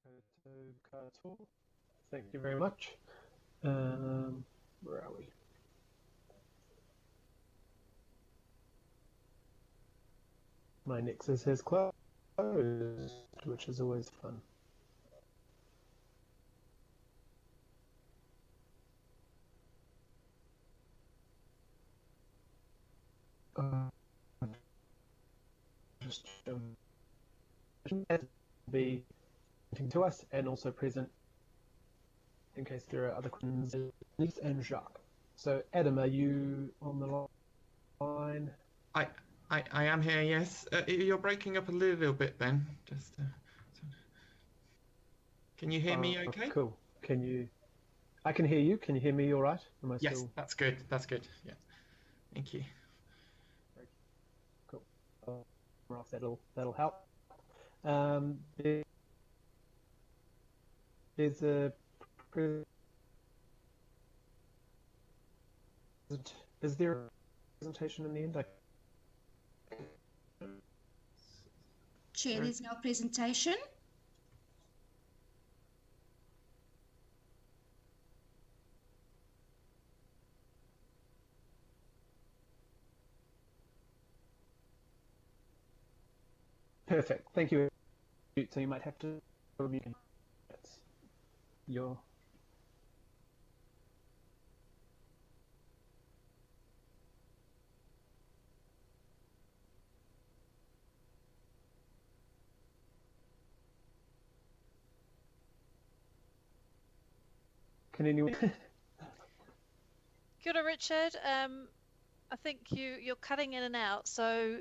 Koutou katoa. Thank you very much. Where are we? My Nexus has closed, which is always fun. Just be to us and also present in case there are other questions. Denise and Jacques. So, Adam, are you on the line? I am here, yes. You're breaking up a little bit, Ben. Just can you hear me okay? Cool. I can hear you. Can you hear me all right? Am I Yes, still... that's good. That's good. Yeah. Thank you. Cool. That'll help. There's a... Is there a presentation in the end? Chair, there's no presentation. Perfect. Thank you. So you might have to review your... Can anyone... Kia ora, Richard. I think you're cutting in and out, so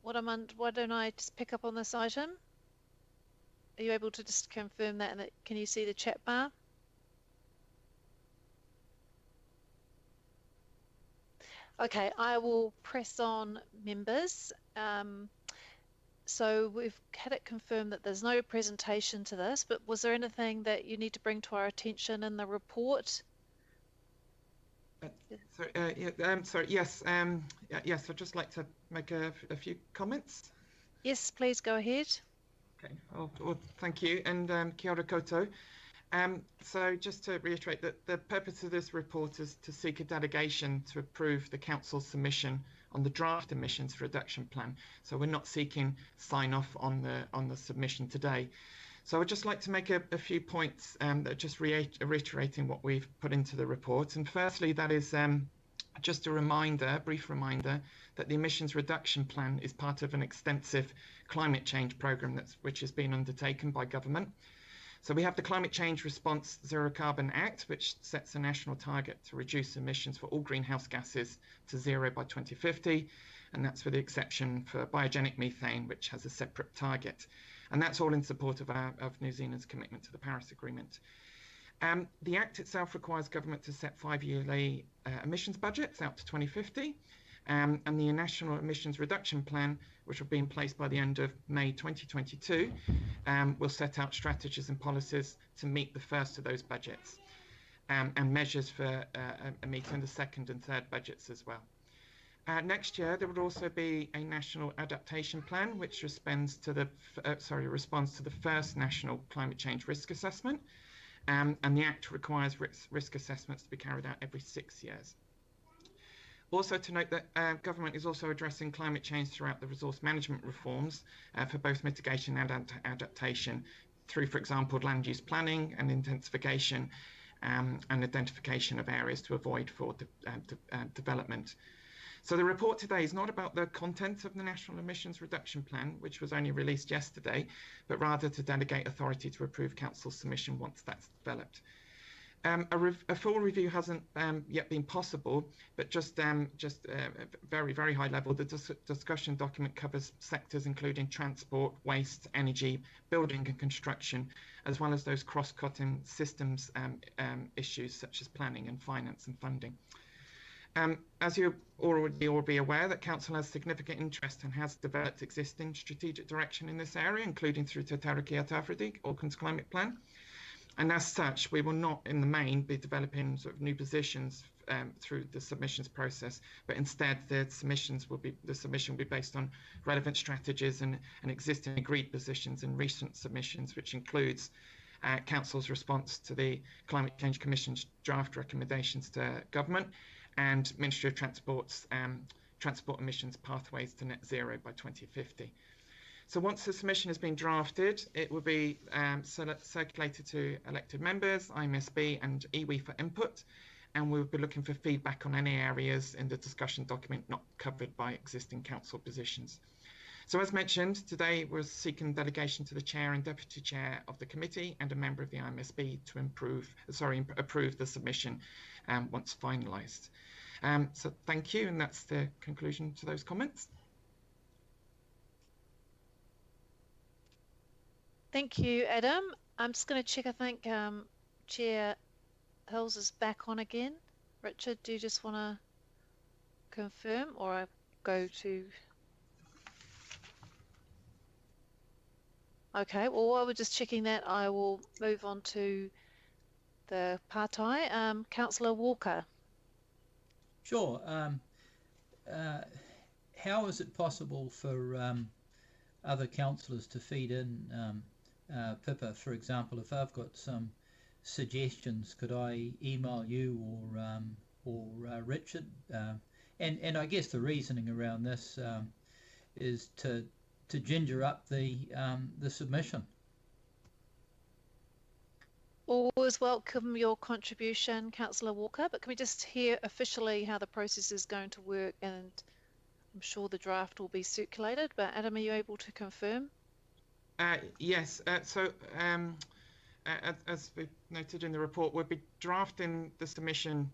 why don't I just pick up on this item? Are you able to just confirm that, and can you see the chat bar? Okay, I will press on, members. So we've had it confirmed that there's no presentation to this, but was there anything that you need to bring to our attention in the report? Sorry, yes, yes, I'd just like to make a few comments. Yes, please go ahead. Okay, well, thank you, and kia ora koutou. So just to reiterate that the purpose of this report is to seek a delegation to approve the Council's submission on the draft emissions reduction plan. So we're not seeking sign off on the submission today. So I'd just like to make a few points that are just reiterating what we've put into the report. And firstly, that is just a brief reminder that the emissions reduction plan is part of an extensive climate change programme which has been undertaken by government. So we have the Climate Change Response Zero Carbon Act, which sets a national target to reduce emissions for all greenhouse gases to zero by 2050. And that's with the exception for biogenic methane, which has a separate target. And that's all in support of New Zealand's commitment to the Paris Agreement. The Act itself requires government to set 5-yearly emissions budgets out to 2050. And the National Emissions Reduction Plan, which will be in place by the end of May 2022, will set out strategies and policies to meet the first of those budgets, and measures for meeting the second and third budgets as well. Next year, there would also be a National Adaptation Plan, which responds to the first National Climate Change Risk Assessment, and the Act requires risk assessments to be carried out every 6 years. Also to note that government is also addressing climate change throughout the resource management reforms for both mitigation and adaptation through, for example, land use planning and intensification and identification of areas to avoid for development. So the report today is not about the content of the National Emissions Reduction Plan, which was only released yesterday, but rather to delegate authority to approve Council's submission once that's developed. A full review hasn't yet been possible, but just very, very high level, the discussion document covers sectors including transport, waste, energy, building and construction, as well as those cross-cutting systems issues such as planning and finance and funding. As you already all be aware, that Council has significant interest and has developed existing strategic direction in this area, including through Te Tarakia Tawhiti, Auckland's climate plan. And as such, we will not, in the main, be developing sort of new positions through the submissions process, but instead the submission will be based on relevant strategies and existing agreed positions in recent submissions, which includes Council's response to the Climate Change Commission's draft recommendations to government and Ministry of Transport's transport emissions pathways to net zero by 2050. So once the submission has been drafted, it will be circulated to elected members, IMSB and iwi for input, and we'll be looking for feedback on any areas in the discussion document not covered by existing council positions. So as mentioned, today we're seeking delegation to the Chair and Deputy Chair of the committee and a member of the IMSB to approve the submission once finalised. So thank you, and that's the conclusion to those comments. Thank you, Adam. I'm just going to check. I think Chair Hills is back on again. Richard, do you just want to confirm, or I go to? Okay, well, while we're just checking that, I will move on to the Pātai. Councillor Walker. Sure. How is it possible for other councillors to feed in Pippa? For example, if I've got some suggestions, could I email you or Richard? And I guess the reasoning around this is to ginger up the submission. Always welcome your contribution, Councillor Walker, but can we just hear officially how the process is going to work? And I'm sure the draft will be circulated, but Adam, are you able to confirm? Yes, as we noted in the report, we'll be drafting the submission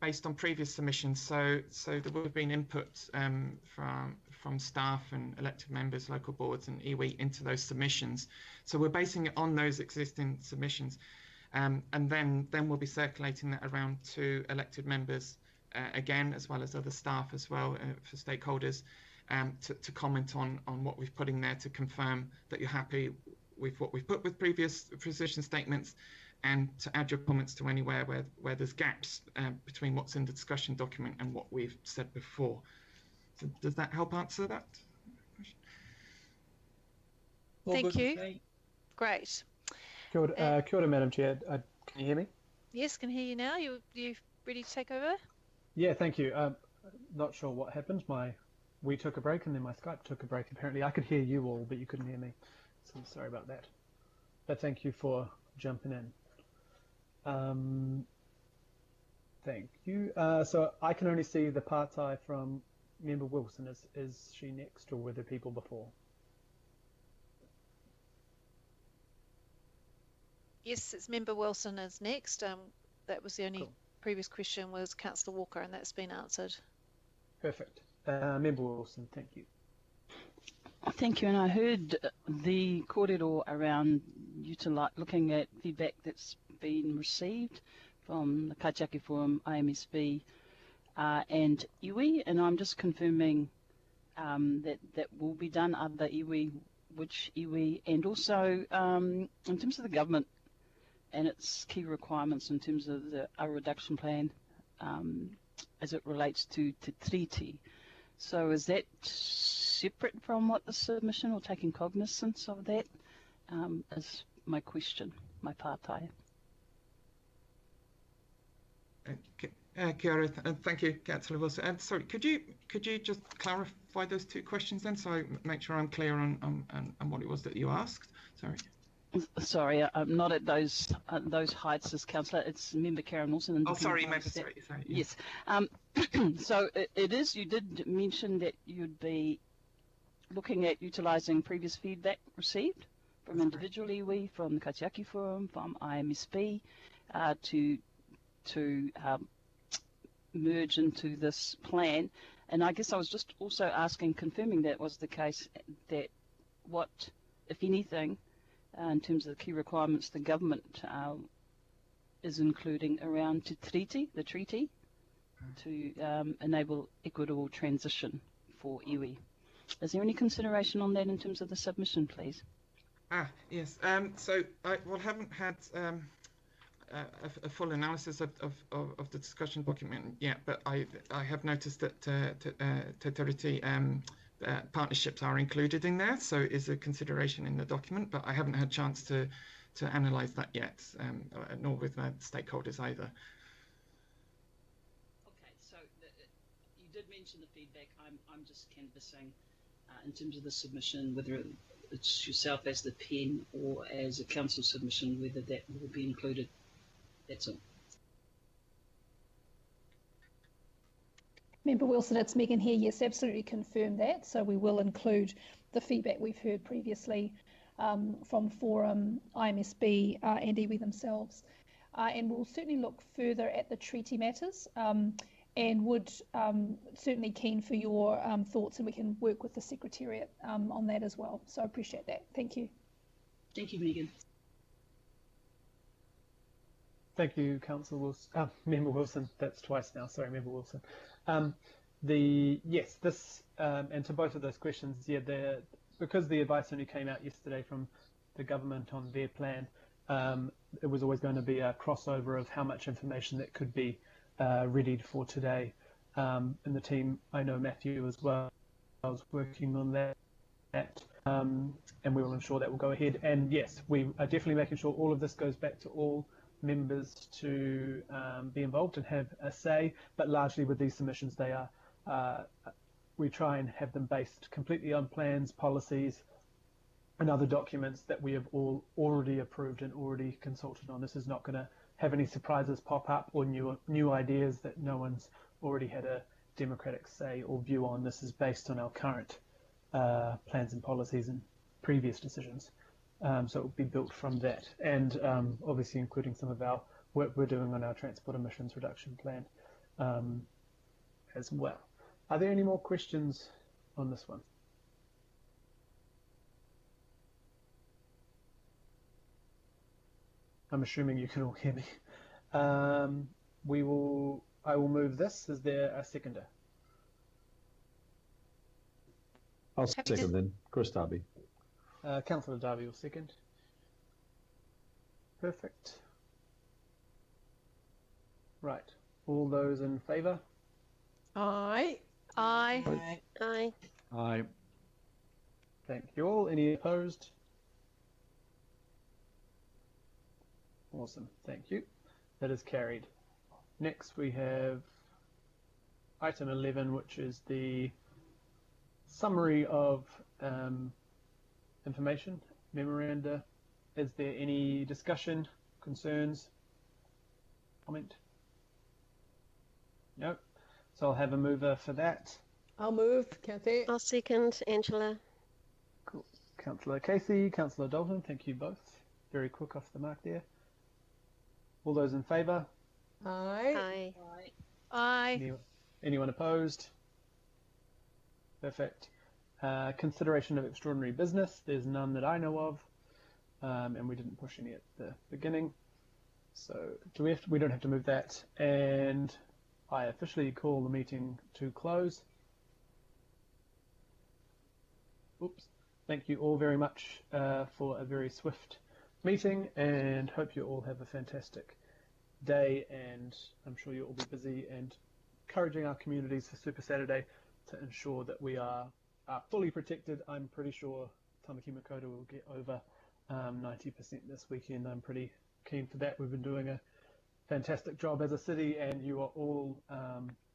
based on previous submissions, so there will have been input from staff and elected members, local boards and iwi into those submissions. So we're basing it on those existing submissions, and then we'll be circulating that around to elected members again, as well as other staff as well, for stakeholders, to comment on what we've put in there, to confirm that you're happy with what we've put with previous position statements, and to add your comments to anywhere where there's gaps between what's in the discussion document and what we've said before. So does that help answer that question? Thank you. Great. Kia ora, Madam Chair. Can you hear me? Yes, can hear you now. You ready to take over? Yeah, thank you. Not sure what happened. We took a break and then my Skype took a break. Apparently I could hear you all, but you couldn't hear me. So I'm sorry about that. But thank you for jumping in. Thank you. So I can only see the Pātai from Member Wilson. Is she next, or were there people before? Yes, it's Member Wilson is next. That was the only previous question was Councillor Walker, and that's been answered. Perfect. Member Wilson, thank you. Thank you, and I heard the kōrero around looking at feedback that's been received from the Kaitiaki Forum, IMSB and iwi, and I'm just confirming that will be done, other iwi, which iwi, and also in terms of the government and its key requirements in terms of the our reduction plan as it relates to treaty. So is that separate from what the submission, or taking cognizance of that, is my question, my Pātai. Kia ora, thank you, Councillor Wilson. Sorry, could you just clarify those two questions then, so I make sure I'm clear on what it was that you asked? Sorry, I'm not at those heights as councillor. It's Member Karen Wilson. Oh, sorry, Member. Sorry. Yes. So it is. You did mention that you'd be looking at utilising previous feedback received from individual iwi, from the Kaitiaki Forum, from IMSB, to merge into this plan. And I guess I was just also asking, confirming that was the case, that what, if anything, in terms of the key requirements the government is including around the treaty, to enable equitable transition for iwi. Is there any consideration on that in terms of the submission, please? Yes. So I haven't had a full analysis of the discussion document yet, but I have noticed that Te Tiriti partnerships are included in there, so it is a consideration in the document, but I haven't had a chance to analyse that yet, nor with my stakeholders either. Okay, so you did mention the feedback. I'm just canvassing in terms of the submission, whether it's yourself as the pen or as a council submission, whether that will be included. That's all. Member Wilson, it's Megan here. Yes, absolutely confirm that. So we will include the feedback we've heard previously from Forum, IMSB and iwi themselves. And we'll certainly look further at the treaty matters and would certainly keen for your thoughts, and we can work with the Secretariat on that as well. So I appreciate that. Thank you. Thank you, Megan. Thank you, Councillor Wilson. Member Wilson. That's twice now. Sorry, Member Wilson. Yes, this and to both of those questions, yeah, because the advice only came out yesterday from the government on their plan, it was always going to be a crossover of how much information that could be readied for today. And the team, I know Matthew as well, I was working on that, and we will ensure that will go ahead. And yes, we are definitely making sure all of this goes back to all members to be involved and have a say, but largely with these submissions, they are we try and have them based completely on plans, policies, and other documents that we have all already approved and already consulted on. This is not going to have any surprises pop up or new ideas that no one's already had a democratic say or view on. This is based on our current plans and policies and previous decisions. So it will be built from that, and obviously including some of our work we're doing on our transport emissions reduction plan as well. Are there any more questions on this one? I'm assuming you can all hear me. I will move this. Is there a seconder? I'll second then. Chris Darby. Councillor Darby will second. Perfect. Right. All those in favour? Aye. Aye. Aye. Aye. Aye. Thank you all. Any opposed? Awesome. Thank you. That is carried. Next we have item 11, which is the summary of information memoranda. Is there any discussion, concerns, comment? No. So I'll have a mover for that. I'll move, Kathy. I'll second, Angela. Cool. Councillor Casey, Councillor Dalton, thank you both. Very quick off the mark there. All those in favour? Aye. Aye. Aye. Anyone opposed? Perfect. Consideration of extraordinary business. There's none that I know of, and we didn't push any at the beginning. So we don't have to move that. And I officially call the meeting to close. Oops. Thank you all very much for a very swift meeting, and hope you all have a fantastic day, and I'm sure you'll all be busy and encouraging our communities for Super Saturday to ensure that we are fully protected. I'm pretty sure Tamaki Makaurau will get over 90% this weekend. I'm pretty keen for that. We've been doing a fantastic job as a city, and you are all